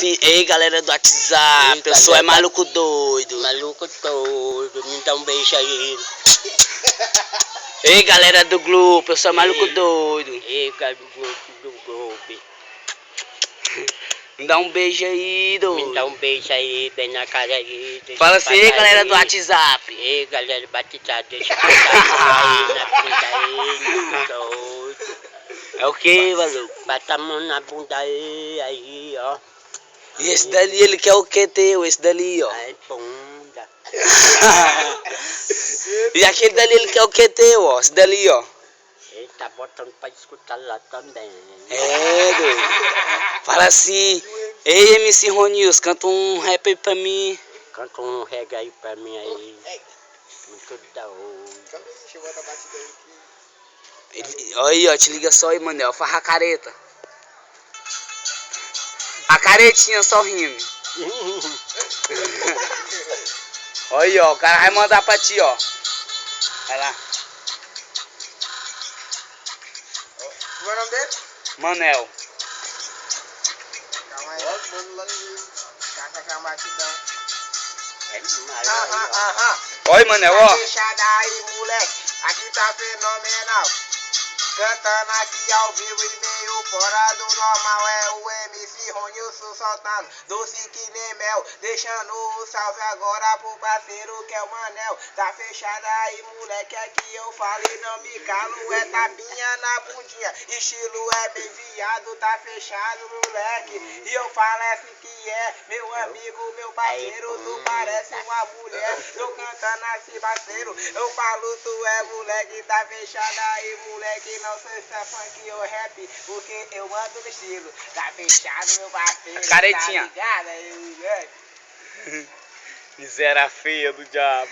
Ei, galera do WhatsApp, eu sou maluco doido. Maluco doido, me dá um beijo aí. Ei, galera do grupo, eu sou maluco doido. Ei, galera do grupo. Me dá um beijo aí, doido. Me dá um beijo aí, bem na cara aí. Fala assim, ei, galera do WhatsApp. Ei, galera do WhatsApp, deixa eu botar aí na bunda aí, maluco doido. É o que, maluco? Bata a mão na bunda aí, ó. E esse dali, ele quer o que teu? Esse dali, ó. Ai, bunda. E aquele dali, ele quer o que teu, ó. Esse dali, ó. Ele tá botando pra escutar lá também. É, doido. Fala assim, ei, MC Ronils, canta um rap aí pra mim. Canta um reggae aí pra mim aí. Muito da hora. Deixa eu botar a batida aí aqui. Olha aí, ó, te liga só aí, Manel. Farra a careta. A caretinha só rindo. Olha aí, ó, o cara vai mandar pra ti, ó. Vai lá. Qual é o nome dele? Manel. Calma aí. Mano, lá no Caca Matidão. É demais. Olha, Manel, ó. Fechada aí, moleque. Aqui tá fenomenal. Cantando aqui ao vivo e meio fora do normal. É o MC Ronilson soltando doce que nem mel. Deixando o salve agora pro parceiro que é o Manel. Tá fechada aí, moleque, aqui eu falo e não me calo. É tapinha na bundinha, estilo é bem viado. Tá fechado, moleque, e eu falo assim que é meu amigo, meu parceiro. Tu parece uma mulher, tô cantando assim, parceiro. Eu falo, tu é moleque, tá fechada aí, moleque. Não sei se é funk ou rap, porque eu ando no estilo. Tá fechado, meu parceiro. A caretinha. Tá ligado aí, moleque? Miséria feia do diabo.